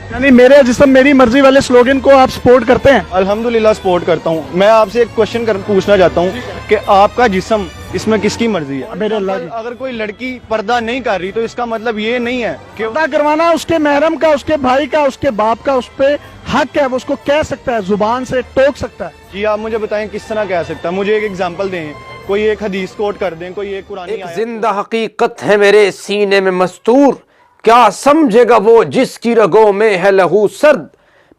यानी मेरे जिस्म मेरी मर्जी वाले स्लोगन को आप सपोर्ट करते हैं? अल्हम्दुलिल्लाह सपोर्ट करता हूँ। मैं आपसे एक क्वेश्चन पूछना चाहता हूँ कि आपका जिस्म, इसमें किसकी मर्जी है? मेरे अल्लाह की। अगर कोई लड़की पर्दा नहीं कर रही तो इसका मतलब ये नहीं है कि पर्दा करवाना उसके महरम का, उसके भाई का, उसके बाप का उस पे हक है, वो उसको कह सकता है, जुबान से टोक सकता है। जी आप मुझे बताएं किस तरह कह सकता है? मुझे एक एग्जांपल दें, कोई एक हदीस कोट कर दें, कोई एक कुरानी एक आयत। जिंदा हकीकत है मेरे सीने में मस्तूर, क्या समझेगा वो जिसकी रगों में है लहू सर्द,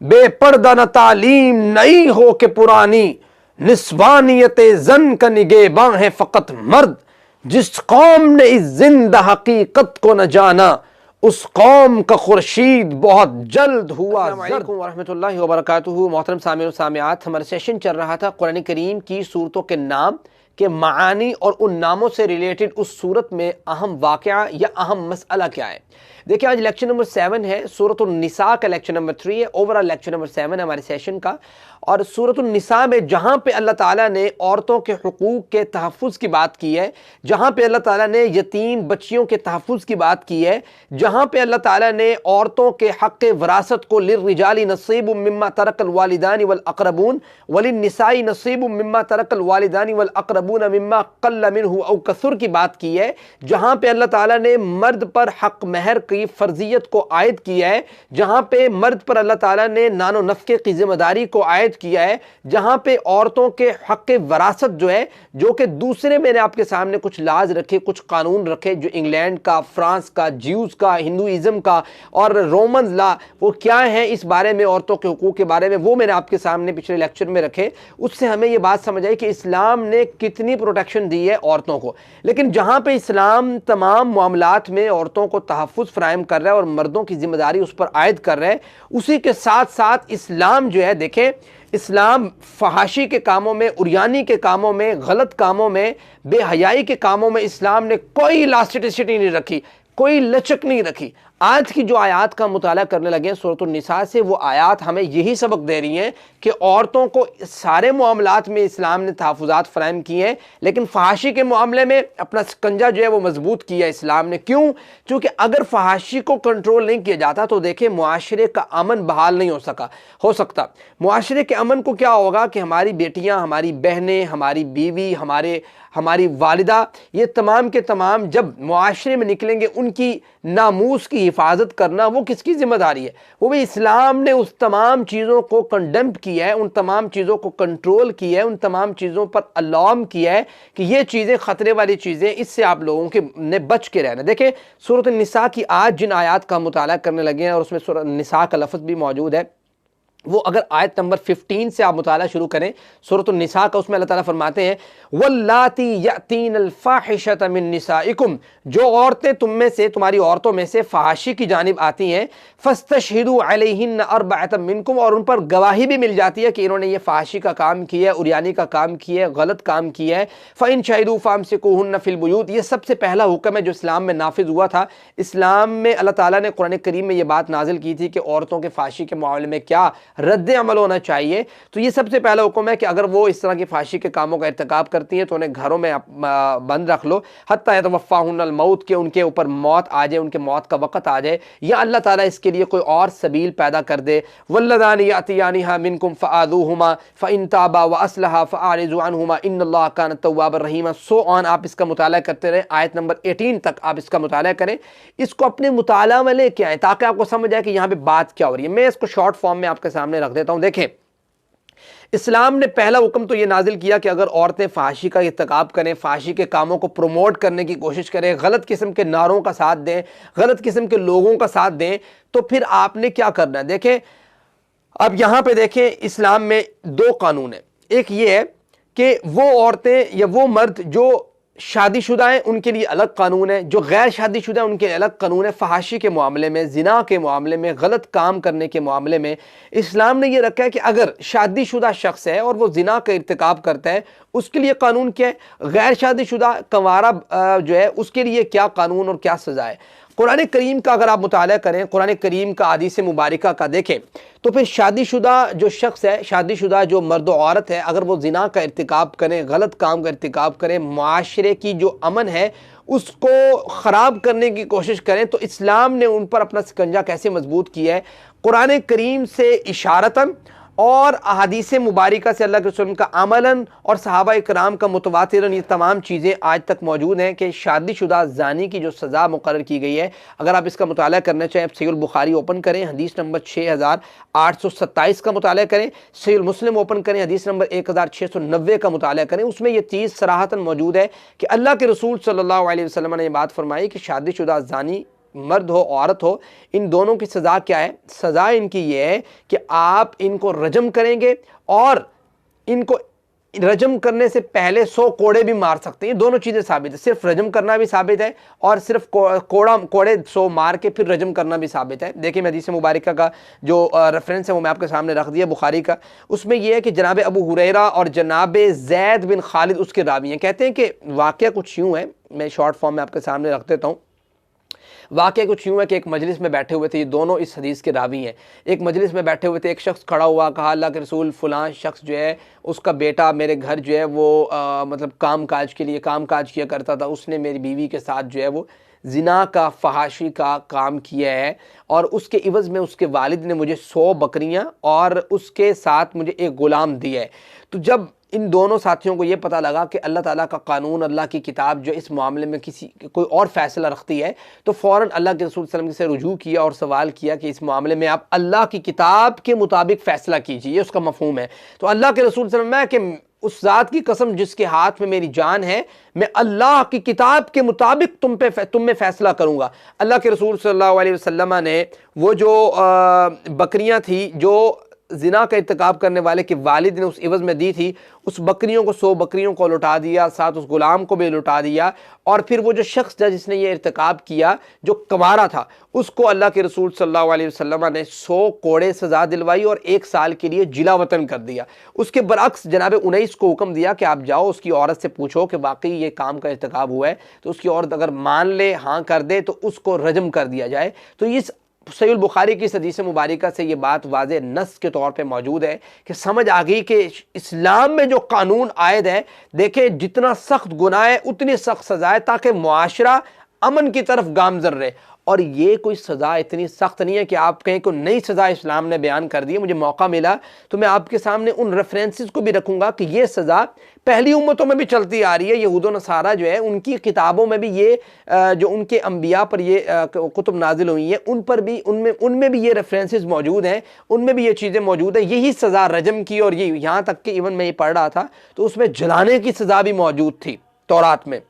बेपर्दा न तालीम नई हो के पुरानी, निस्वानियत जन का निगेबां है फकत मर्द, जिस कौम ने इस जिंदा हकीकत को न जाना उस कौम का खुर्शीद बहुत जल्द हुआ। अस्सलाम वालेकुम वरहमतुल्लाहि वबरकातुहू। मोहतरम सामिईन और सामिआत, हमारा सेशन चल रहा था कुरान करीम की सूरतों के नाम के मानी और उन नामों से रिलेटेड उस सूरत में अहम वाक़या या अहम मसला क्या है। देखिए आज लेक्चर नंबर 7 है, सूरत निसा का लेक्चर नंबर 3 है, ओवरऑल लेक्चर नंबर 7 है हमारे सेशन का। और सूरत निसा में जहाँ पे अल्लाह ताला ने औरतों के हुकूक के तहफ़्फ़ुज़ की बात की है, जहाँ पे अल्लाह ताला ने यतीम बच्चियों के तहफ़्फ़ुज़ की बात की है, जहाँ पे अल्लाह ताला ने औरतों के हक़ वरासत को लिर्रिजाली नसीबुम मिम्मा तरकल वालिदानी वल अक़रबून वलिन्निसाई नसीबुम मिम्मा तरकल वालिदानी वल अक़रबून मिम्मा क़ल्ल मिन्हु औ कसुर की बात की है, जहाँ पे अल्लाह ताला ने मर्द पर हक़ महर की फ़र्जियत को आयद किया है, जहाँ पे मर्द पर अल्लाह ताला ने नानो नफ़क़े की ज़िम्मेदारी को आयद किया है, जहां पे औरतों के हक वरासत जो है, जो कि दूसरे मैंने आपके सामने कुछ लाज रखे, कुछ कानून रखे जो इंग्लैंड का, फ्रांस का, ज्यूज का, हिंदुइज्म का और रोमन लॉ, वो क्या है इस बारे में, औरतों के हुकूक के बारे में, वो मैंने आपके सामने पिछले लेक्चर में रखे। उससे हमें ये बात समझ आई कि इस्लाम ने कितनी प्रोटेक्शन दी है औरतों को। लेकिन जहां पे इस्लाम तमाम मामलात में औरतों को तहफ़्फ़ुज़ फराहम कर रहा है और मर्दों की जिम्मेदारी उस पर आयद कर रहा है, उसी के साथ साथ इस्लाम जो है, देखें इस्लाम फहाशी के कामों में, उरियानी के कामों में, गलत कामों में, बेहयाई के कामों में इस्लाम ने कोई इलास्टिसिटी नहीं रखी, कोई लचक नहीं रखी। आज की जो आयात का मुताला करने लगे हैं सूरत निसा से, वो आयात हमें यही सबक दे रही हैं कि औरतों को सारे मामलात में इस्लाम ने तहफ़्फ़ुज़ात फ़राहम किए हैं, लेकिन फहाशी के मामले में अपना शिकंजा जो है वो मजबूत किया इस्लाम ने। क्यों? क्योंकि अगर फहाशी को कंट्रोल नहीं किया जाता तो देखिए मुआशरे का अमन बहाल नहीं हो सकता। मुआशरे के अमन को क्या होगा कि हमारी बेटियाँ, हमारी बहनें, हमारी बीवी, हमारी वालिदा, ये तमाम के तमाम जब मुआशरे में निकलेंगे, उनकी नामूस की हिफाजत करना वो किसकी जिम्मेदारी है? वो भी इस्लाम ने उस तमाम चीज़ों को कंडेम किया है, उन तमाम चीज़ों को कंट्रोल किया है, उन तमाम चीज़ों पर अलार्म किया है कि ये चीज़ें ख़तरे वाली चीज़ें, इससे आप लोगों के ने बच के रहना। देखें सूरत निसा की आज जिन आयात का मुताला करने लगे हैं और उसमें सूरत निसा का लफ्ज़ भी मौजूद है, वो अगर आयत नंबर 15 से आप मुताला शुरू करें सूरत निसा का, उसमें अल्लाह ताला फरमाते हैं वल्लाती यतीनल फाहिशत मिन निसाइकुम, जो औरतें तुम में से, तुम्हारी औरतों में से फ़हाशी की जानिब आती हैं, फस्तशहिदू अलैहिन्न अर्बअतम मिनकुम, और उन पर गवाही भी मिल जाती है कि इन्होंने ये फ़हाशी का काम किया है, उरियानी का काम किया है, गलत काम किया है। फ़इन शहिदू फ़ामसिकूहुन्न फ़िल बुयूत, ये सबसे पहला हुक्म है जो इस्लाम में नाफिज हुआ था। इस्लाम में अल्लाह ताला ने कुरान करीम में ये बात नाजिल की थी कि औरतों के फ़हाशी के मामले में क्या रद्द अमल होना चाहिए। तो ये सबसे पहला हुक्म है कि अगर वो इस तरह की फाशी के कामों का इर्तिकाब करती हैं तो उन्हें घरों में बंद रख लो, हत्ता यतवफ़्फ़ाहुन्नल मौत, के उनके ऊपर मौत आ जाए, उनके मौत का वक़्त आ जाए, या अल्लाह ताला इसके लिए कोई और सबील पैदा कर दे। वल्लदानी यातियानिहा मिनकुम फ़आज़ूहुमा फ़इन ताबा व अस्लहा फ़अरिज़ू अन्हुमा इन्नल्लाह कान तव्वाबर रहीमा। सो ऑन आप इसका मुताला करते रहें, आयत नंबर 18 तक आप इसका मुताला करें, इसको अपने मुताला में लेके आएँ ताकि आपको समझ आए कि यहाँ पे बात क्या हो रही है। मैं इसको शॉर्ट फॉर्म में आपके सामने रख देता हूं। देखें इस्लाम ने पहला हुक्म तो ये नाजिल किया कि अगर औरतें फाशी का इर्तिकाब करें, फाशी के कामों को प्रमोट करने की कोशिश करें, गलत किस्म के नारों का साथ दें, गलत किस्म के लोगों का साथ दें, तो फिर आपने क्या करना है। देखें अब यहां पे देखें इस्लाम में दो कानून है। एक ये है कि वो औरतें या वो मर्द जो शादीशुदा हैं उनके लिए अलग कानून है, जो गैर शादीशुदा हैं उनके अलग कानून है। फहाशी के मामले में, जिना के मामले में, गलत काम करने के मामले में इस्लाम ने यह रखा है कि अगर शादीशुदा शख्स है और वो जिना का इर्तिकाब करता है, उसके लिए कानून क्या है, गैर शादीशुदा कंवारा जो है उसके लिए क्या कानून और क्या सज़ा है। कुरान करीम का अगर आप मुताला करें, कुरान करीम का हदीस मुबारका का देखें, तो फिर शादीशुदा जो शख्स है, शादीशुदा जो मर्द औरत है, अगर वो जिना का इर्तिकाब करें, गलत काम का इर्तिकाब करें, माशरे की जो अमन है उसको ख़राब करने की कोशिश करें, तो इस्लाम ने उन पर अपना शिकंजा कैसे मजबूत किया है। कुरान करीम से इशारतन और अहादीस मुबारका से अल्लाह के रसूल का अमलन और सहाबा इकराम का मुतवातिरन ये तमाम चीज़ें आज तक मौजूद हैं कि शादीशुदा ज़ानी की जो सज़ा मुकर्रर की गई है, अगर आप इसका मुताला करना चाहें सहीह बुखारी ओपन करें, हदीस नंबर 6827 का मुताला करें, सहीह मुस्लिम ओपन करें, हदीस नंबर 1690 का मुताला करें। उसमें यह चीज़ सराहतन मौजूद है कि अल्लाह के रसूल सल्लल्लाहु अलैहि वसल्लम ने यह बात फरमाई कि शादीशुदा ज़ानी मर्द हो औरत हो, इन दोनों की सज़ा क्या है। सज़ा इनकी ये है कि आप इनको रजम करेंगे और इनको रजम करने से पहले 100 कोड़े भी मार सकते हैं। दोनों चीज़ें साबित है, सिर्फ रजम करना भी साबित है और सिर्फ कोड़े 100 मार के फिर रजम करना भी साबित है। देखिए मैं हदीस मुबारका का जो रेफरेंस है वो मैं आपके सामने रख दिया बुखारी का। उसमें यह है कि जनाब अबू हुरैरा और जनाब ज़ैद बिन खालिद उसके रावी हैं। कहते हैं कि वाक़या कुछ यूँ है, मैं शॉर्ट फॉर्म में आपके सामने रख देता हूँ। वाक़या कुछ यूँ है कि एक मजलिस में बैठे हुए थे, ये दोनों इस हदीस के रावी हैं। एक मजलिस में बैठे हुए थे, एक शख्स खड़ा हुआ, कहा अल्लाह के रसूल फ़लाँ शख्स जो है उसका बेटा मेरे घर जो है वो मतलब काम काज के लिए काम काज किया करता था, उसने मेरी बीवी के साथ जो है वो ज़िना का फहाशी का काम किया है और उसके इवज़ में उसके वालिद ने मुझे 100 बकरियाँ और उसके साथ मुझे एक ग़ुलाम दिया है। तो जब इन दोनों साथियों को ये पता लगा कि अल्लाह ताला का कानून, अल्लाह की किताब जो इस मामले में किसी कोई और फैसला रखती है, तो फ़ौरन अल्लाह के रसूल सल्लल्लाहु अलैहि वसल्लम से रुजू किया और सवाल किया कि इस मामले में आप अल्लाह की किताब के मुताबिक फ़ैसला कीजिए, ये उसका मफ़हूम है। तो अल्लाह के रसूल सल्लल्लाहु अलैहि वसल्लम कि उस ज़ात की कसम जिसके हाथ में मेरी जान है, मैं अल्लाह की किताब के मुताबिक तुम में फ़ैसला करूँगा। अल्लाह के रसूल सल्लल्लाहु अलैहि वसल्लम ने वो जो बकरियाँ थी जो ज़िना का इर्तिकाब करने वाले के वालिद ने उस इवज़ में दी थी, उस बकरियों को 100 बकरियों को लुटा दिया, साथ उस गुलाम को भी लुटा दिया। और फिर वो जो शख्स था जिसने ये इर्तिकाब किया, जो कवारा था, उसको अल्लाह के रसूल सल्लल्लाहु अलैहि वसल्लम ने 100 कोड़े सज़ा दिलवाई और 1 साल के लिए जिला वतन कर दिया। उसके बरअक्स जनाब उनैस को हुक्म दिया कि आप जाओ उसकी औरत से पूछो कि वाकई ये काम का इर्तिकाब हुआ है, तो उसकी औरत अगर मान ले, हाँ कर दे, तो उसको रजम कर दिया जाए। तो इस सहीह बुखारी की हदीस मुबारका से ये बात वाज़े नस के तौर पे मौजूद है कि समझ आ गई कि इस्लाम में जो कानून आयद है, देखे जितना सख्त गुनाह है उतनी सख्त सज़ा है ताकि मुआशरा अमन की तरफ गामजन रहे। और ये कोई सज़ा इतनी सख्त नहीं है कि आप कहें कोई नई सज़ा इस्लाम ने बयान कर दी है। मुझे मौका मिला तो मैं आपके सामने उन रेफरेंसेस को भी रखूँगा कि ये सज़ा पहली उम्मतों में भी चलती आ रही है। यहूद व नसारा जो है उनकी किताबों में भी ये जो उनके अंबिया पर ये कुतुब नाजिल हुई हैं उन पर भी उनमें भी ये रेफरेंसेस मौजूद हैं, उनमें भी ये चीज़ें मौजूद हैं। यही सज़ा रजम की, और ये यहाँ तक कि इवन मैं ये पढ़ रहा था तो उसमें जलाने की सज़ा भी मौजूद थी तौरात में।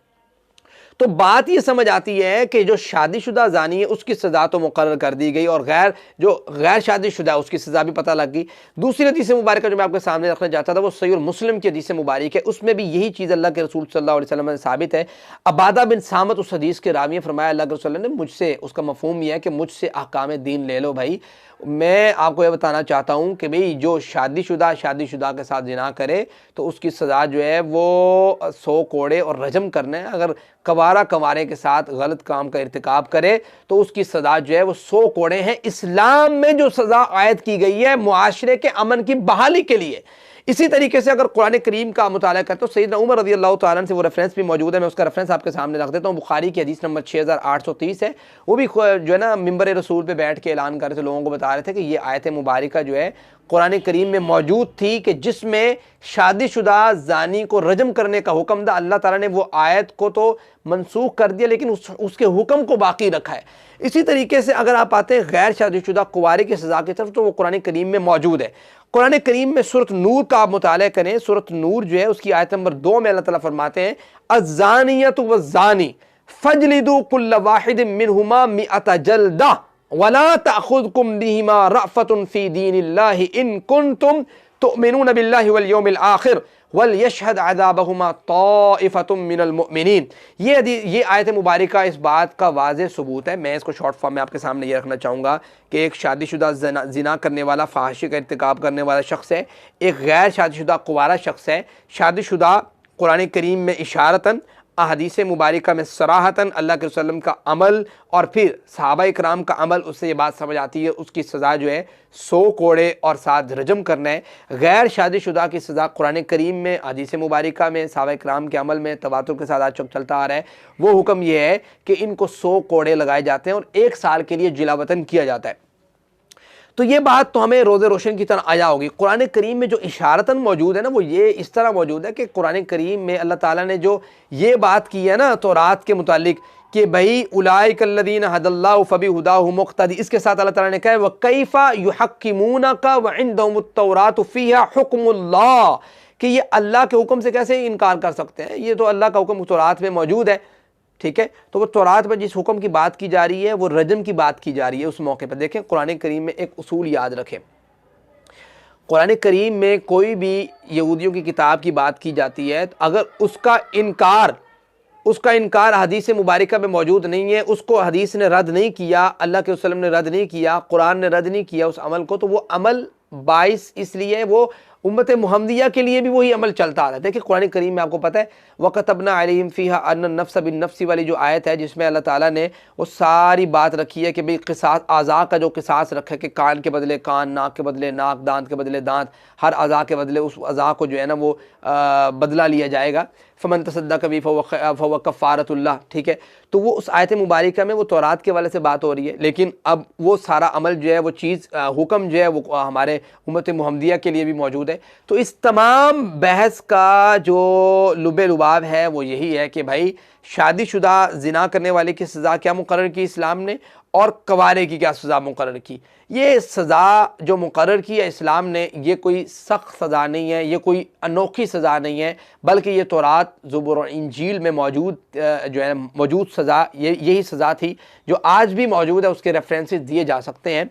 तो बात ये समझ आती है कि जो शादीशुदा ज़ानी है उसकी सज़ा तो मुकर्रर कर दी गई और गैर शादीशुदा उसकी सज़ा भी पता लग गई। दूसरी हदीस मुबारक जो मैं आपके सामने रखना चाहता था वो सहीह मुस्लिम की हदीस मुबारक है। उसमें भी यही चीज़ अल्लाह के रसूल सल्लल्लाहु अलैहि वसल्लम से साबित है। अबादा बिन सामत उस हदीस के रावी फरमाया अल्लाह के रसूल ने मुझसे, उसका मफ़हूम यह है कि मुझसे अहकाम दीन ले लो भाई। मैं आपको यह बताना चाहता हूँ कि भाई जो शादीशुदा के साथ जिना करे तो उसकी सज़ा जो है वो 100 कोड़े और रजम करना है। अगर कवारे के साथ गलत काम का इर्तिकाब करे तो उसकी सज़ा जो है वो 100 कोड़े हैं। इस्लाम में जो सज़ा आयद की गई है मुआशरे के अमन की बहाली के लिए। इसी तरीके से अगर कुरान करीम का मुताला करते तो सैयदना उमर रज़ी अल्लाह तआला से वो रेफरेंस भी मौजूद है। मैं उसका रेफरेंस आपके सामने रख देता हूँ। बुखारी की हदीस नंबर 6830 है। वो भी जो है ना मिंबर रसूल पे बैठ के ऐलान कर रहे थे, लोगों को बता रहे थे कि ये आयत मुबारका जो है कुरान करीम में मौजूद थी कि जिसमें शादीशुदा ज़ानी को रजम करने का हुक्म था। अल्लाह ताला ने वो आयत को तो मनसूख कर दिया लेकिन उसके हुक्म को बाकी रखा है। इसी तरीके से अगर आप आते हैं गैर शादीशुदा कुंवारे की सज़ा की तरफ तो वो कुरान करीम में मौजूद है। कुरान करीम में सूरत नूर का आप मुताला करें, सूरत नूर जो है उसकी आयत नंबर 2 में अल्लाह ताला फरमाते हैं अज़्ज़ानियतु वज़्ज़ानी फजलिदू कुल्ल वाहिदिन मिनहुमा मिअता जल्दा वला तअखुज़कुम बिहिमा रअफ़तुन फ़ी दीनिल्लाहि इन कुंतुम तुअमिनून बिल्लाहि वल यौमिल आखिर वल यशहद अज़ाबहुमा ताइफ़तुम मिनल मुअमिनीन। ये आयत मुबारका इस बात का वाज़ेह सबूत है। मैं इसको शॉर्ट फॉर्म में आपके सामने ये रखना चाहूँगा कि एक शादीशुदा ज़िना करने वाला, फ़ाहिशी का इर्तिकाब करने वाला शख्स है, एक गैर शादीशुदा कुंवारा शख्स है। शादीशुदा कुरान करीम में इशारतन अहदीस मुबारका में सराहतन अल्लाह के रसूल सल्लल्लाहु अलैहि वसल्लम का अमल और फिर सहाबा इकराम का अमल, उससे ये बात समझ आती है उसकी सज़ा जो है 100 कोड़े और 7 रजम करना है। गैर शादीशुदा की सज़ा कुरान करीम में, हदीस मुबारका में, सहाबा इकराम के अमल में तवातुर के साथ आज चलता आ रहा है। वो हुक्म ये है कि इनको 100 कोड़े लगाए जाते हैं और 1 साल के लिए जिलावतन किया जाता है। तो ये बात तो हमें रोज़े रोशन की तरह आया होगी। कुरान करीम में जो इशारतन मौजूद है ना, वो ये इस तरह मौजूद है कि कुरान करीम में अल्लाह ताला ने जो ये बात की है ना तौरात के मुतालिक कि भाई उलाइकल्लज़ीना हदल्लाहु फबिहुदाहु मुक़्तदी, इसके साथ अल्लाह ताला ने कहा व कैफ़ा युहक्किमूनका व इंदहुमुत तौरातु फ़ीहा हुक्मुल्लाह, कि ये अल्लाह के हुक्म से कैसे इनकार कर सकते हैं, ये तो अल्लाह का हुक्म तौरात में मौजूद है। ठीक है, तो वो तौरात में जिस हुक्म की बात की जा रही है वो रजम की बात की जा रही है। उस मौके पर देखें कुरान करीम में एक उसूल याद रखें, कुरान करीम में कोई भी यहूदियों की किताब की बात की जाती है, अगर उसका इनकार हदीस मुबारका में मौजूद नहीं है, उसको हदीस ने रद्द नहीं किया, अल्लाह के वसल्लम ने रद्द नहीं किया, कुरान ने रद्द नहीं किया उस अमल को, तो वो अमल बाइस इसलिए वो उम्मत मुहम्मदिया के लिए भी वही अमल चलता आ रहा है। देखिए कुरान करीम में आपको पता है वकतबना अलैहिम फ़ीहा अन्न नफ्स बिन नफ्सी वाली जो आयत है, जिसमें अल्लाह ताला ने वो सारी बात रखी है कि भाई क़िसास, आज़ा का जो क़िसास रखा है कि कान के बदले कान, नाक के बदले नाक, दांत के बदले दांत, हर अज़ा के बदले उस अज़ा को जो है ना वो बदला लिया जाएगा। फ़मन तसद्दक़ बिही फ़हुव कफ़ारतुल्लाह। ठीक है, तो वो उस आयत मुबारका में वो तौरात के वाले से बात हो रही है, लेकिन अब वो सारा अमल जो है वो चीज़ हुक्म जो है वो हमारे उम्मत मुहम्मदिया के लिए भी मौजूद है। तो इस तमाम बहस का जो लुबे लुबाब है वो यही है कि भाई शादीशुदा ज़िना करने वाले की सज़ा क्या मुकर्रर की इस्लाम ने और कवारे की क्या सज़ा मुकर्रर की। ये सज़ा जो मुकर्रर की है इस्लाम ने, ये कोई सख्त सज़ा नहीं है, ये कोई अनोखी सज़ा नहीं है, बल्कि ये तौरात, ज़ुबूर और इंजील में मौजूद जो है मौजूद सज़ा यही सज़ा थी जो आज भी मौजूद है, उसके रेफरेंसेस दिए जा सकते हैं।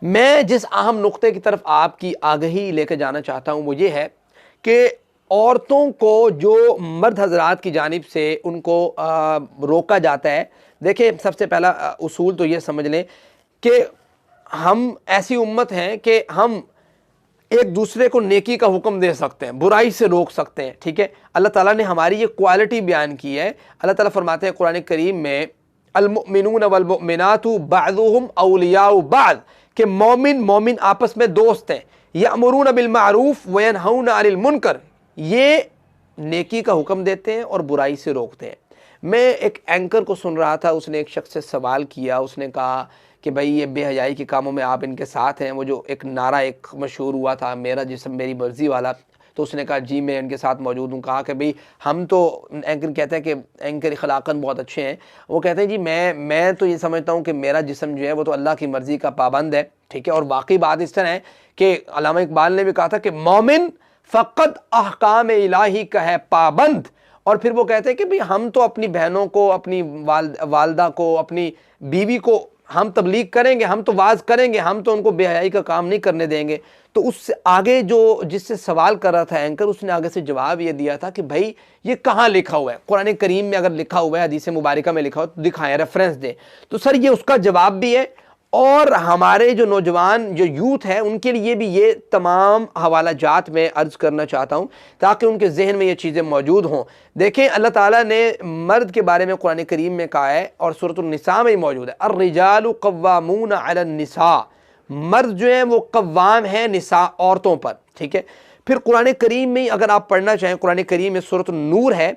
मैं जिस अहम नुक्ते की तरफ आपकी आगही लेकर जाना चाहता हूँ वो ये है कि औरतों को जो मर्द हजरात की जानिब से उनको रोका जाता है। देखिए सबसे पहला उसूल तो ये समझ लें कि हम ऐसी उम्मत हैं कि हम एक दूसरे को नेकी का हुक्म दे सकते हैं, बुराई से रोक सकते हैं। ठीक है, अल्लाह ताला ने हमारी ये क्वालिटी बयान की है। अल्लाह ताला फरमाते हैं कुरान करीम में अल-मुअमिनून वल-मुअमिनातु बअदुहुम औलियाउ बअद, कि मोमिन आपस में दोस्त हैं। यअमुरून बिल मारूफ व यनहौना अनिल मुनकर, ये नेकी का हुक्म देते हैं और बुराई से रोकते हैं। मैं एक एंकर को सुन रहा था, उसने एक शख्स से सवाल किया, उसने कहा कि भाई ये बेहयाई के कामों में आप इनके साथ हैं। वो जो एक नारा एक मशहूर हुआ था, मेरा जिस्म मेरी मर्जी वाला, तो उसने कहा जी मैं इनके साथ मौजूद हूँ। कहा कि भाई हम तो, एंकर कहते हैं कि एंकर अखलाकन बहुत अच्छे हैं, वो कहते हैं जी मैं तो ये समझता हूँ कि मेरा जिस्म जो है वो तो अल्लाह की मर्ज़ी का पाबंद है। ठीक है, और वाकई बात इस तरह है कि अल्लामा इकबाल ने भी कहा था कि मोमिन फ़क़त अहकाम इलाही का है पाबंद। और फिर वो कहते हैं कि भाई हम तो अपनी बहनों को, अपनी वालदा को, अपनी बीवी को हम तबलीग करेंगे, हम तो वाज करेंगे, हम तो उनको बेहयाई का काम नहीं करने देंगे। तो उससे आगे जो जिससे सवाल कर रहा था एंकर, उसने आगे से जवाब ये दिया था कि भाई ये कहाँ लिखा हुआ है, कुरान करीम में अगर लिखा हुआ है, हदीस मुबारका में लिखा हो तो दिखाएं, रेफरेंस दें। तो सर ये उसका जवाब भी है और हमारे जो नौजवान जो यूथ है उनके लिए भी ये तमाम हवाला जात में अर्ज़ करना चाहता हूँ ताकि उनके जहन में ये चीज़ें मौजूद हों। देखें अल्लाह ताला ने मर्द के बारे में कुरान करीम में कहा है और सूरतुन निसा में ही मौजूद है, अर्रिजालु कव्वामूना अलन निसा, मर्द जो है वो कव्वाम है निसा औरतों पर। ठीक है, फिर कुरान करीम में अगर आप पढ़ना चाहें, कुरान करीम में सूरतुन नूर है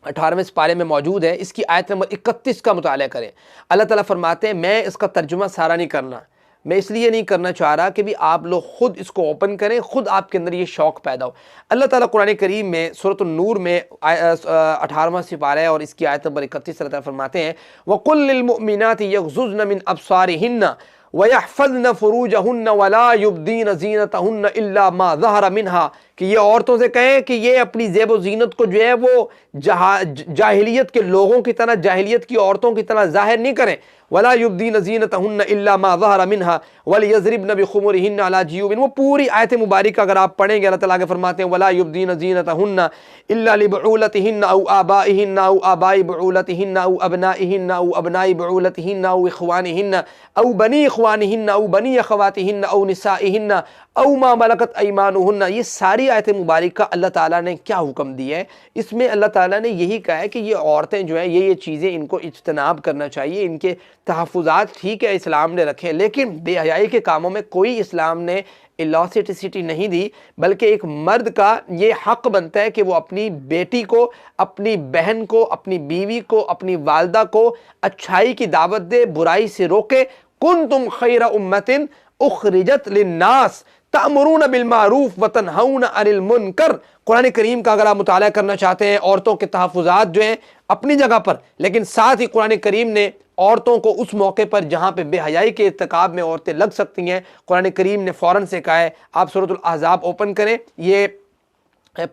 18वें पारे में मौजूद है, इसकी आयत नंबर 31 का मुताला करें। अल्लाह ताला फरमाते हैं, मैं इसका तर्जुमा सारा नहीं करना, मैं इसलिए नहीं करना चाह रहा कि भी आप लोग खुद इसको ओपन करें, खुद आपके अंदर ये शौक़ पैदा हो। अल्लाह ताला कुरान करीम में सूरत नूर में 18वां सिपारा है और इसकी आयत नंबर 31 अल्लाह ताला फरमाते हैं, वकुल लिल मुमिनाति यग़ज़ुज़्न मिन अब्सारिहिन्ना वयहफ़ज़्न फ़ुरूजहुन्ना वला युब्दीन ज़ीनतहुन्ना इल्ला मा ज़हरा मिन्हा, कि ये औरतों से कहें कि ये अपनी ज़ेब व ज़ीनत को जो है वो जाहिलियत के लोगों की तरह, जाहिलियत की औरतों की तरह ज़ाहिर नहीं करें। वला युब्दीन ज़ीनतहुन्ना इल्ला मा ज़हरा मिन्हा वलियज़रिबन बिख़ुमुरिहिन्ना अला जियूबिन। वो पूरी आयत मुबारक अगर आप पढ़ेंगे, अल्लाह ताला के फरमाते हैं वला युब्दीन ज़ीनतहुन्ना इल्ला लिबुलतिहिन्ना औ आबाइहिन्ना औ आबाई बुउलतिहिन्ना औ अबनाइहिन्ना औ अबनाई बुउलतिहिन्ना औ इख़वानिहिन्ना औ बनी इख़वानिहिन्ना औ बनी अख़वातिहिन्ना औ निसाइहिन्ना औ मा मलकत अयमानुहुन्ना। ये सारी आयत मुबारक अल्लाह ताला ने क्या हुक्म दिया है, इसमें अल्लाह ताला ने यही कहा है कि ये औरतें जो हैं ये चीज़ें इनको इज्तनाब करना चाहिए, इनके तहफ़्फ़ुज़ात ठीक है इस्लाम ने रखे, लेकिन बेहयाई के कामों में कोई इस्लाम ने इलास्टिसिटी नहीं दी, बल्कि एक मर्द का ये हक़ बनता है कि वो अपनी बेटी को, अपनी बहन को, अपनी बीवी को, अपनी वालदा को अच्छाई की दावत दे, बुराई से रोके। कुंतुम खैरा उम्मतिन उखरिजत लिन्नास तामुरून बिल मारूफ व तनहौना अनिल मुनकर। कुरान करीम का अगर आप मुताला करना चाहते हैं, औरतों के तहफ़्फ़ुज़ात जो हैं अपनी जगह पर, लेकिन साथ ही कुरान करीम ने औरतों को उस मौके पर जहाँ पे बेहयाई के इर्तिकाब में औरतें लग सकती हैं, कुरान करीम ने फ़ौरन से कहा है। आप सूरतुल अहज़ाब ओपन करें, ये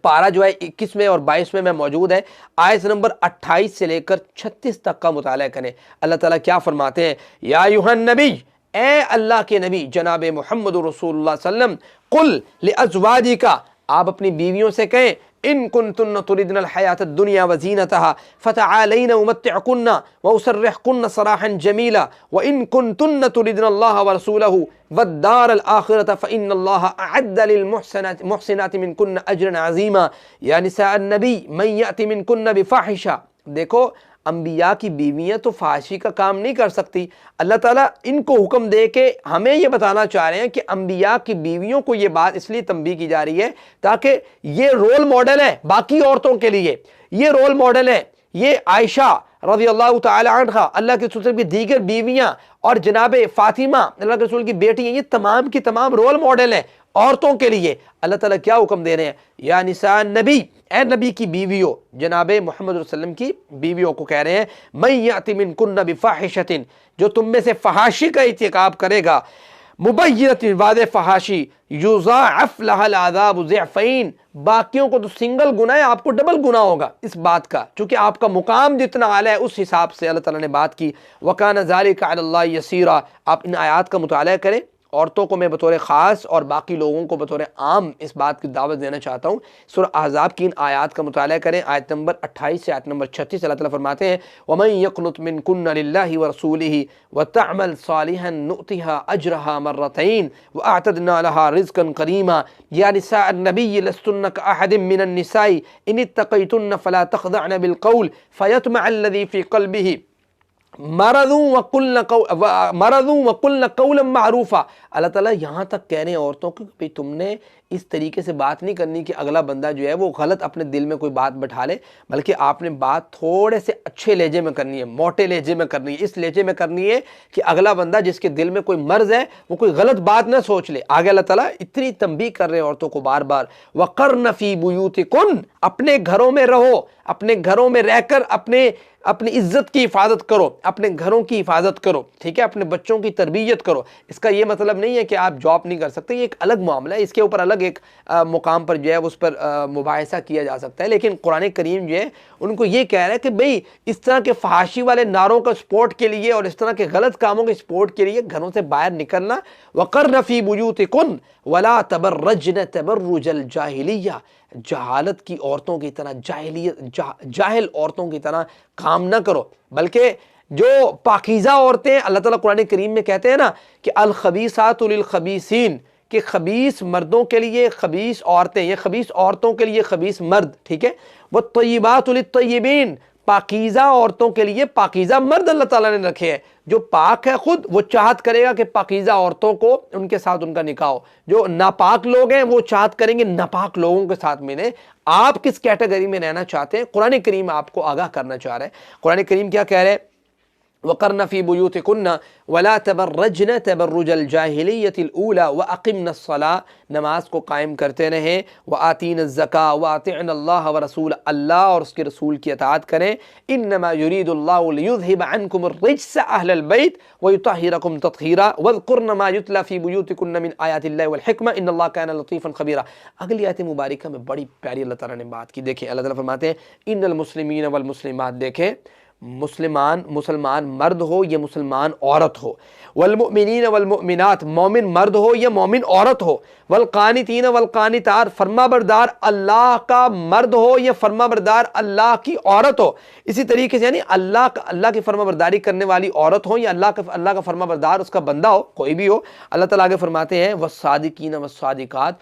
पारा जो है 21वें और 22वें में मौजूद है, आयत नंबर 28 से लेकर 36 तक का मुताला करें। अल्लाह ताला क्या फरमाते हैं, या अय्युहन नबी, ए अल्लाह के नबी जनाब मोहम्मद रसूलुल्लाह सल्लम, कुल लिअज़वाजिका, आप अपनी बीवियों से कहें, इन कुन्तुन्न तुरिदनल हयातद दुनिया व ज़ीनतहा फ़तआलैना उमत्तिअकुन्ना व उसर्रिहकुन्ना सराहन जमीला व इन कुन्तुन्न तुरिदनल्लाह व रसूलहु वद्दारल आखिरत फ़इन्नल्लाह अअद्द लिल मुहसिनाति मिनकुन्न अज्रन अज़ीमा या निसाअन नबी मन याति मिनकुन्न बिफ़ाहिशा। देखो, अंबिया की बीवियाँ तो फाशी का काम नहीं कर सकती। अल्लाह ताला इनको हुक्म दे के हमें ये बताना चाह रहे हैं कि अंबिया की बीवियों को ये बात इसलिए तंबीह की जा रही है ताकि ये रोल मॉडल है बाकी औरतों के लिए, ये रोल मॉडल है। ये आयशा रज़ियल्लाहु ताला अन्हा, अल्लाह के रसूल की दीगर बीवियाँ, और जनाब फातिमा अल्लाह के रसूल की बेटी हैं, ये तमाम की तमाम रोल मॉडल हैं औरतों के लिए। अल्लाह ताला क्या हुक्म दे रहे हैं, या निसा नबी, ए नबी की बीवियों, जनाब मोहम्मद वसल्लम की बीवियों को कह रहे हैं, मैं याति मिनकुन्न बिफ़ाहिशतिन, जो तुम में से फहाशी का इर्तिकाब करेगा, मुबय्यतिन वादे फहाशी, युज़ाअफ़ लहल अज़ाबु ज़िअफ़ैन, बाकियों को तो सिंगल गुना है, आपको डबल गुना होगा इस बात का, चूंकि आपका मुकाम जितना आला है उस हिसाब से अल्लाह ताला ने बात की। वकाना ज़ालिका अलल्लाहि यसीरा। आप इन आयात का मुताला करें। औरतों को मैं बतौर ख़ास और बाकी लोगों को बतौर आम इस बात की दावत देना चाहता हूँ। सूरह अहज़ाब की इन आयात का मुताला करें, आयत नंबर 28 से आयत नंबर 36। अल्लाह ताला फरमाते हैं, वमन यक़नुत मिनकुन्ना लिल्लाहि व रसूलिहि व तअमल सालिहन नुअतिहा अजरहा मर्रतैन व अअतदना लहा रिज़्क़न करीमा या निसाअन नबिय्य लस्तुन्ना कअहदिम मिनन निसाई इन इत्तक़ैतुन्ना फला तख़ज़अन बिल क़ौल फ़यत्मअल्लज़ी फ़ी क़ल्बिही मरदू वकुल्न कौलन मारूफा। अल्लाह ताला यहाँ तक कह रहे हैं औरतों को, भाई तुमने इस तरीके से बात नहीं करनी कि अगला बंदा जो है वो गलत अपने दिल में कोई बात बैठा ले, बल्कि आपने बात थोड़े से अच्छे लहजे में करनी है, मोटे लहजे में करनी है, इस लहजे में करनी है कि अगला बंदा जिसके दिल में कोई मर्ज है वो कोई गलत बात ना सोच ले। आगे अल्लाह ताला इतनी तंबीह कर रहे हैं औरतों को बार बार, वक़र्न फ़ी बुयूतिकुन, अपने घरों में रहो, अपने घरों में रहकर अपनी इज्जत की हिफाजत करो, अपने घरों की हिफाजत करो, ठीक है, अपने बच्चों की तरबियत करो। इसका ये मतलब नहीं है कि आप जॉब नहीं कर सकते, ये एक अलग मामला है, इसके ऊपर अलग एक मुकाम पर जो है उस पर मुबाहिसा किया जा सकता है। लेकिन कुरान करीम जो है उनको ये कह रहा है कि भाई इस तरह के फहाशी वाले नारों का सपोर्ट के लिए और इस तरह के गलत कामों के सपोर्ट के लिए घरों से बाहर निकलना, वक़र्न फ़ी बुयूतिकुन वला तबर्रजन तबर्रुजल जाहिलिया, जहालत की औरतों की तरह, जाहिल औरतों की तरह काम ना करो, बल्कि जो पाकीज़ा औरतें, अल्लाह ताला कुरान करीम में कहते हैं ना कि अल खबीसातु लिल खबीसीन, कि खबीस मर्दों के लिए खबीस औरतें, ये खबीस औरतों के लिए खबीस मर्द, ठीक है, वो तय्यबातु लित तय्यबीन, पाकीज़ा औरतों के लिए पाकीज़ा मर्द अल्लाह ताला ने रखे हैं। जो पाक है खुद वो चाहत करेगा कि पाकीज़ा औरतों को उनके साथ उनका निकाह हो, जो नापाक लोग हैं वो चाहत करेंगे नापाक लोगों के साथ मिले। आप किस कैटेगरी में रहना चाहते हैं, कुरान करीम आपको आगाह करना चाह रहा है। कुरान करीम क्या कह रहे हैं, वक़र्न फ़ी बुयूतिकुन्ना वला तबर्रजन तबर्रुजल जाहिलिय्यतिल ऊला व अक़िम्नस्सलाह, नमाज को कायम करते रहें, व आतीनज़्ज़का व अतिअनल्लाह व रसूल, अल्लाह और उसके रसूल की अताअत करें। इन्नमा युरीदुल्लाहु लियुज़हिब अन्कुमुर्रिज्स अहलल बैत व युतहिरकुम तत्हीरा वज़कुर्न मा युतला फ़ी बुयूतिकुन्ना मिन आयातिल्लाहि वल हिकमा इन्नल्लाह काना लतीफ़न ख़बीरा। अगली आयत मुबारका में बड़ी प्यारी अल्लाह ताला ने बात की। देखें, अल्लाह ताला फरमाते हैं, इन्नल मुस्लिमीन वल मुस्लिमात, देखें मुसलमान मर्द हो या मुसलमान औरत हो, वल मुमिनीन वल मुमिनात, मोमिन मर्द हो या मोमिन औरत हो, वल कानितीन वल कानितात, फर्माबरदार अल्लाह का मर्द हो या फर्माबरदार अल्लाह की औरत हो। इसी तरीके से यानी अल्लाह की फर्माबरदारी करने वाली औरत हो या अल्लाह का फर्माबरदार उसका बंदा हो, कोई भी हो। अल्लाह ताला आगे फरमाते हैं, वस्सादिकीन वस्सादिकात,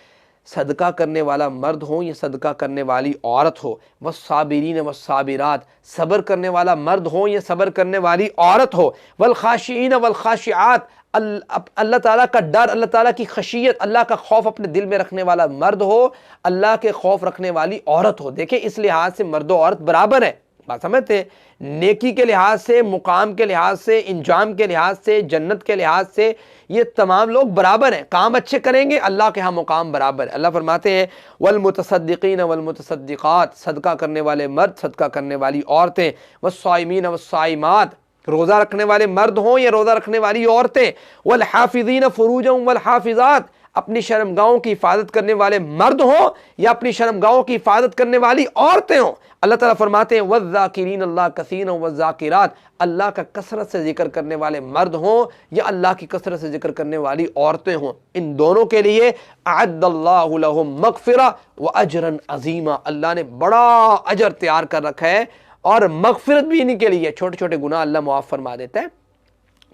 सदका करने वाला मर्द हो या सदका करने वाली औरत हो, वस्साबिरीन वस्साबिरात, सब्र करने वाला मर्द हो या सब्र करने वाली औरत हो, वल खाशिईन वल खाशिआत, अल्लाह ताला का डर, अल्लाह ताला की खशियत, अल्लाह का खौफ अपने दिल में रखने वाला मर्द हो, अल्लाह के खौफ रखने वाली औरत हो। देखिए इस लिहाज से मर्द और औरत बराबर है, बात समझते हैं, नेकी के लिहाज से, मुकाम के लिहाज से, इंजाम के लिहाज से, जन्नत के लिहाज से ये तमाम लोग बराबर हैं। काम अच्छे करेंगे अल्लाह के यहाँ मुकाम बराबर है। अल्लाह फरमाते हैं वल मुतसद्दिकीन वल मुतसद्दिकात, सदका करने वाले मर्द, सदका करने वाली औरतें, वस्साइमीन वस्साइमात, रोज़ा रखने वाले मर्द हों या रोज़ा रखने वाली औरतें, वल हाफिज़ीन फ़ुरूजहुम वल हाफिज़ात, अपनी शर्मगाहों की हिफाजत करने वाले मर्द हों या अपनी शर्मगाहों की हिफाजत करने वाली औरतें हों। अल्लाह ताला फरमाते हैं वज़्ज़ाकिरीन अल्लाह कसीरन वज़्ज़ाकिरात, अल्लाह का कसरत से जिक्र करने वाले मर्द हों या अल्लाह की कसरत से जिक्र करने वाली औरतें हों, इन दोनों के लिए अअद्दल्लाहु लहुम मग़फ़िरा व अजरन अज़ीमा, अल्लाह ने बड़ा अजर तैयार कर रखा है और मग़फ़िरत भी इन्हीं के लिए, छोटे छोटे गुनाह अल्लाह मुआफ़ फरमा देता है।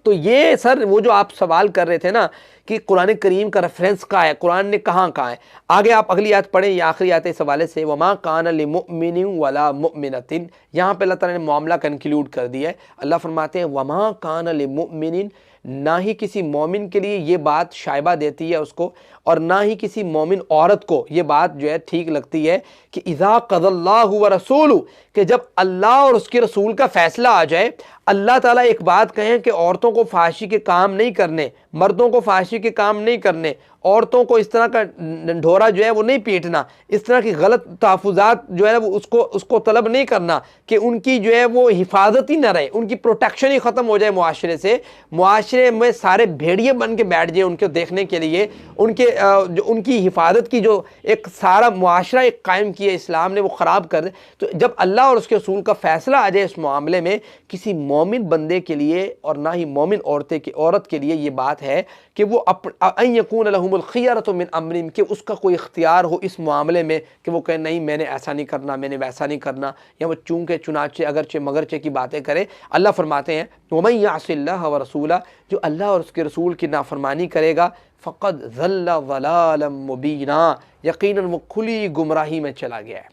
तो ये सर वो जो आप सवाल कर रहे थे ना कि कुरान करीम का रेफरेंस कहाँ है, कुरान ने कहाँ है, आगे आप अगली आयत पढ़ें, ये आखिरी आयत इस हवाले से, वमा कान लिमुमिनिन वला मुमिनतिन, यहाँ पे अल्लाह ताला ने मामला कंक्लूड कर दिया है। अल्लाह फरमाते हैं वमा कान लिमुमिनिन, ना ही किसी मोमिन के लिए ये बात शायबा देती है उसको, और ना ही किसी मोमिन औरत को ये बात जो है ठीक लगती है कि इज़ा क़ज़ल्लाहु व रसूलु, कि जब अल्लाह और उसके रसूल का फैसला आ जाए, अल्लाह ताला एक बात कहें कि औरतों को फाशी के काम नहीं करने, मर्दों को फाशी के काम नहीं करने, औरतों को इस तरह का ढोरा जो है वो नहीं पीटना, इस तरह की गलत तहफ़्फ़ुज़ात जो है ना वो उसको तलब नहीं करना कि उनकी जो है वो हिफाजत ही ना रहे, उनकी प्रोटेक्शन ही ख़त्म हो जाए मुआशरे से, मुआशरे में सारे भेड़िए बन के बैठ जाए उनको देखने के लिए, उनके जो उनकी हिफाजत की जो एक सारा मुआशरा एक कायम किया इस्लाम ने वो ख़राब कर दे। तो जब अल्लाह और उसके रसूल का फ़ैसला आ जाए इस मामले में, किसी मोमिन बंदे के लिए और ना ही मोमिन औरत के लिए ये बात है कि वो अन यकून लहुमुल खियरतु मिन अम्रिहिम, कि उसका कोई इख्तियार हो इस मामले में कि वो कहे नहीं मैंने ऐसा नहीं करना, मैंने वैसा नहीं करना, या वो चूंके चुनाचे अगरचे मगरचे की बातें करे। अल्लाह फरमाते हैं वमन यअसिल्लाह व रसूला, जो अल्लाह और उसके रसूल की नाफरमानी करेगा, फ़क़द ज़ल्ला ज़लालन मुबीना, यकीनन वो खुली गुमराही में चला गया है।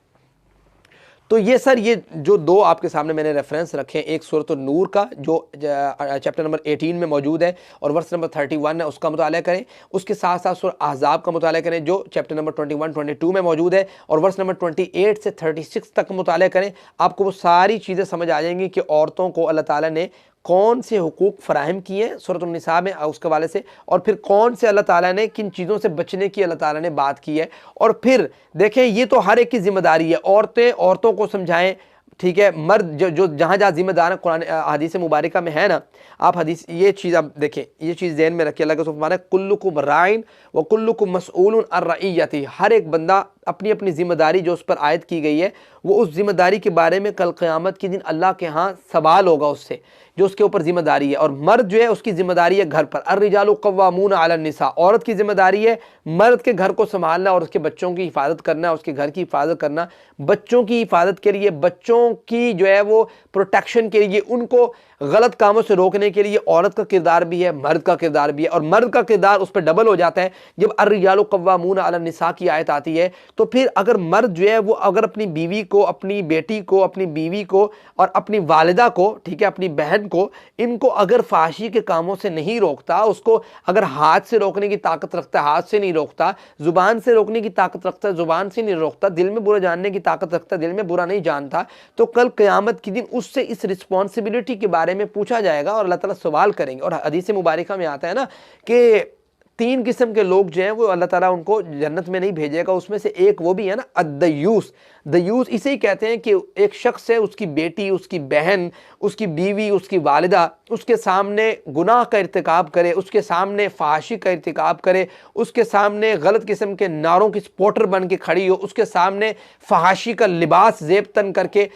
तो ये सर ये जो दो आपके सामने मैंने रेफरेंस रखे हैं, एक सूरत नूर का जो चैप्टर नंबर 18 में मौजूद है और वर्स नंबर 31 है उसका मुताला करें, उसके साथ साथ सूरत अहज़ाब का मुताला करें जो चैप्टर नंबर 21-22 में मौजूद है और वर्स नंबर 28 से 36 तक मुताला करें। आपको वो सारी चीज़ें समझ आ जाएंगी कि औरतों को अल्लाह ताला ने कौन से हुकूक फ़राहम किए हैं सूरत निसा में उसके वाले से, और फिर कौन से अल्लाह ताला ने किन चीज़ों से बचने की अल्लाह ताला ने बात की है। और फिर देखें ये तो हर एक की जिम्मेदारी है, औरतों को समझाएं, ठीक है, मर्द जो जहाँ जहाँ जिम्मेदार है कुरान हदीस मुबारका में है ना, आप हदीस ये चीज़ आप देखें, ये चीज़ ज़हन में रखिए। अल्लाह का फरमान है कुल्लुकुम राइन व कुल्लुकुम मसऊलुन अन रइयती, हर एक बंदा अपनी अपनी ज़िम्मेदारी जो उस पर आयत की गई है वो उस ज़िम्मेदारी के बारे में कल क़यामत के दिन अल्लाह के यहाँ सवाल होगा उससे, जो उसके ऊपर ज़िम्मेदारी है। और मर्द जो है उसकी ज़िम्मेदारी है घर पर, अर्रिजालु क़व्वामून अलन निसा, औरत की ज़िम्मेदारी है मर्द के घर को संभालना और उसके बच्चों की हिफाजत करना, उसके घर की हिफाजत करना, बच्चों की हिफाजत के लिए, बच्चों की जो है वो प्रोटेक्शन के लिए, उनको गलत कामों से रोकने के लिए औरत का किरदार भी है, मर्द का किरदार भी है, और मर्द का किरदार उस पर डबल हो जाता है जब अर्रिजालु क़व्वामून अलन निसा की आयत आती है। तो फिर अगर मर्द जो है वो अगर अपनी बीवी को, अपनी बेटी को, अपनी बीवी को और अपनी वालिदा को, ठीक है, अपनी बहन को, इनको अगर फाशी के कामों से नहीं रोकता, उसको अगर हाथ से रोकने की ताकत रखता है, हाथ से नहीं रोकता, जुबान से रोकने की ताकत रखता है, जुबान से नहीं रोकता, दिल में बुरा जानने की ताकत रखता है, दिल में बुरा नहीं जानता, तो कल क़यामत के दिन उससे इस रिस्पॉन्सिबिलिटी के बारे में पूछा जाएगा और अल्लाह ताला सवाल करेंगे। और हदीस मुबारका में आता है ना कि 3 किस्म के लोग जो हैं वो अल्लाह ताला उनको जन्नत में नहीं भेजेगा, उसमें से एक वो भी है ना अद्दयूस। दयूस इसे ही कहते हैं कि एक शख्स है, उसकी बेटी, उसकी बहन, उसकी बीवी, उसकी वालिदा उसके सामने गुनाह का इर्तिकाब करे, उसके सामने फाहिशी का इर्तिकाब करे, उसके सामने गलत किस्म के नारों की स्पोर्टर बन के खड़ी हो, उसके सामने फहाशी का लिबास ज़ेब तन करके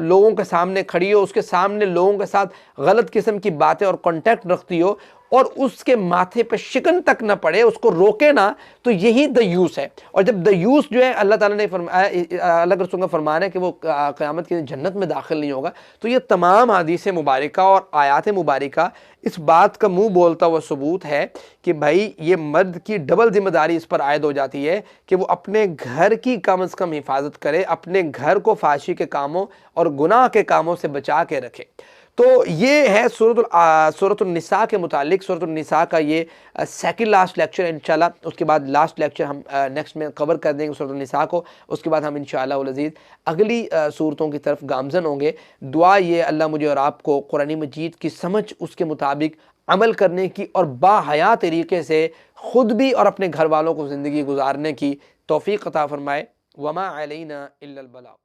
लोगों के सामने खड़ी हो, उसके सामने लोगों के साथ गलत किस्म की बातें और कॉन्टैक्ट रखती हो, और उसके माथे पे शिकन तक ना पड़े, उसको रोके ना, तो यही दयूस है। और जब दयूस जो है अल्लाह ताला ने फरमाया, अल्लाह के रसूल का फरमान है कि वो क़यामत के दिन जन्नत में दाखिल नहीं होगा। तो ये तमाम हदीस मुबारका और आयात मुबारका इस बात का मुंह बोलता हुआ सबूत है कि भाई ये मर्द की डबल जिम्मेदारी इस पर आयद हो जाती है कि वो अपने घर की कम से कम हिफाजत करे, अपने घर को फाशी के कामों और गुनाह के कामों से बचा के रखे। तो ये है सूरतुल निसा के मुतालिक। सूरतुल निसा का ये सेकंड लास्ट लेक्चर है इंशाल्लाह। उसके बाद लास्ट लेक्चर हम नेक्स्ट में कवर कर देंगे सूरतुल निसा को। उसके बाद हम इंशाल्लाह उल अज़ीज़ अगली सूरतों की तरफ गामज़न होंगे। दुआ ये अल्लाह मुझे और आपको कुरान मजीद की समझ, उसके मुताबिक अमल करने की और बाहया तरीके से ख़ुद भी और अपने घर वालों को ज़िंदगी गुजारने की तौफ़ीक़ अता फ़रमाए। वमा अलैना इल्लल बलाग।